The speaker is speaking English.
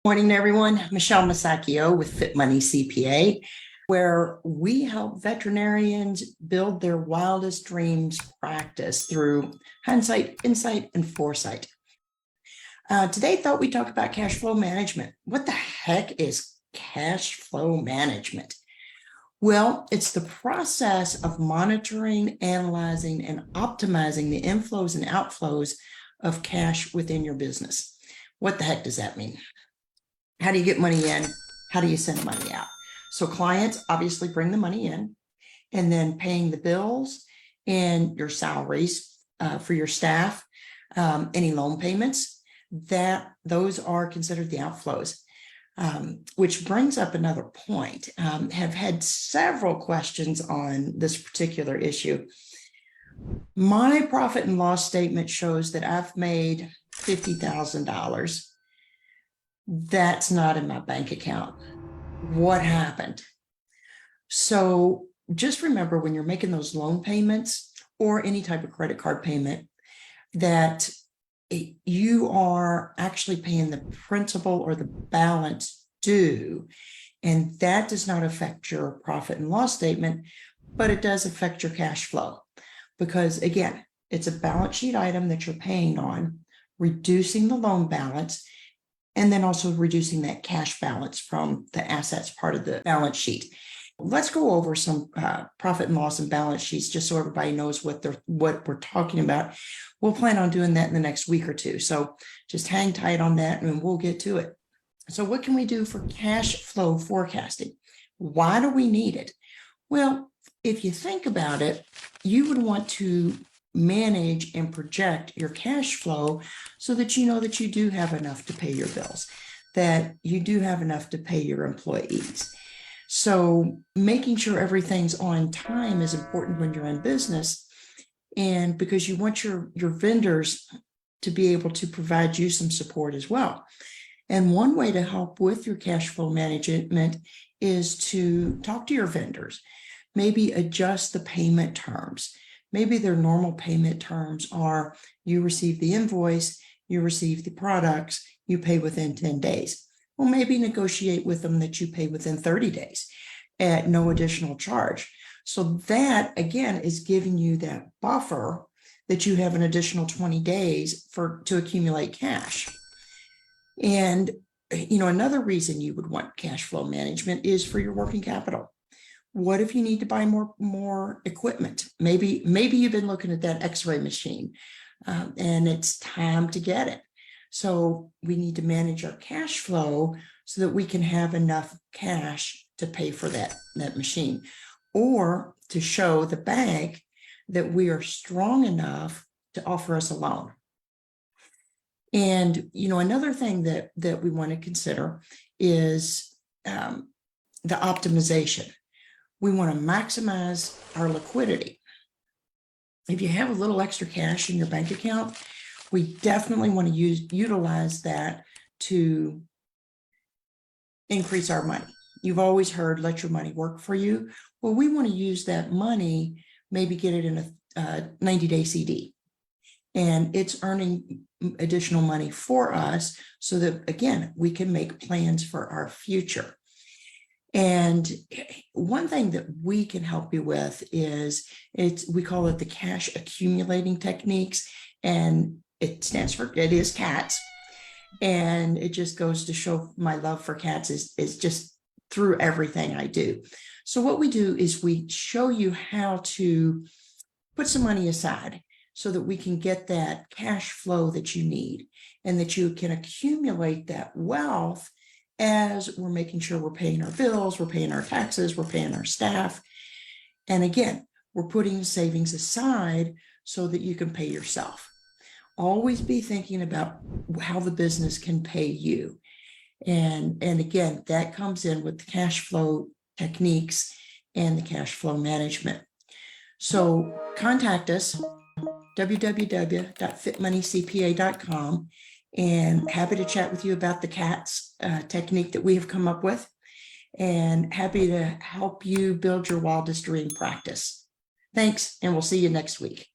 Morning, everyone. Michelle Masacchio with Fit Money CPA, where we help veterinarians build their wildest dreams practice through hindsight, insight, and foresight. Today, thought we'd talk about cash flow management. What the heck is cash flow management? Well, it's the process of monitoring, analyzing, and optimizing the inflows and outflows of cash within your business. What the heck does that mean? How do you get money in? How do you send money out? So clients obviously bring the money in, and then paying the bills and your salaries for your staff, any loan payments, those are considered the outflows. Which brings up another point. Have had several questions on this particular issue. My profit and loss statement shows that I've made $50,000. That's not in my bank account. What happened? So just remember, when you're making those loan payments or any type of credit card payment, that you are actually paying the principal or the balance due. And that does not affect your profit and loss statement, but it does affect your cash flow. Because again, it's a balance sheet item that you're paying on, reducing the loan balance, and then also reducing that cash balance from the assets part of the balance sheet. Let's go over some profit and loss and balance sheets just so everybody knows what we're talking about. We'll plan on doing that in the next week or two. So just hang tight on that and we'll get to it. So what can we do for cash flow forecasting? Why do we need it? Well, if you think about it, you would want to manage and project your cash flow so that you know that you do have enough to pay your bills, that you do have enough to pay your employees. So making sure everything's on time is important when you're in business, and because you want your vendors to be able to provide you some support as well. And one way to help with your cash flow management is to talk to your vendors, maybe adjust the payment terms. Maybe their normal payment terms are you receive the invoice, you receive the products, you pay within 10 days. Well, maybe negotiate with them that you pay within 30 days at no additional charge. So that, again, is giving you that buffer that you have an additional 20 days to accumulate cash. And, another reason you would want cash flow management is for your working capital. What if you need to buy more equipment? Maybe you've been looking at that X-ray machine and it's time to get it. So we need to manage our cash flow so that we can have enough cash to pay for that machine, or to show the bank that we are strong enough to offer us a loan. And, another thing that we want to consider is the optimization. We want to maximize our liquidity. If you have a little extra cash in your bank account, we definitely want to utilize that to increase our money. You've always heard, let your money work for you. Well, we want to use that money, maybe get it in a 90-day CD. And it's earning additional money for us so that, again, we can make plans for our future. And one thing that we can help you with is we call it the cash accumulating techniques, and it is CATS. And it just goes to show my love for cats is just through everything I do. So what we do is we show you how to put some money aside so that we can get that cash flow that you need, and that you can accumulate that wealth as we're making sure we're paying our bills, we're paying our taxes, we're paying our staff. And again, we're putting savings aside so that you can pay yourself. Always be thinking about how the business can pay you. And again, that comes in with the cash flow techniques and the cash flow management. So contact us, www.fitmoneycpa.com. And happy to chat with you about the CATS technique that we have come up with, and happy to help you build your wildest dream practice. Thanks, and we'll see you next week.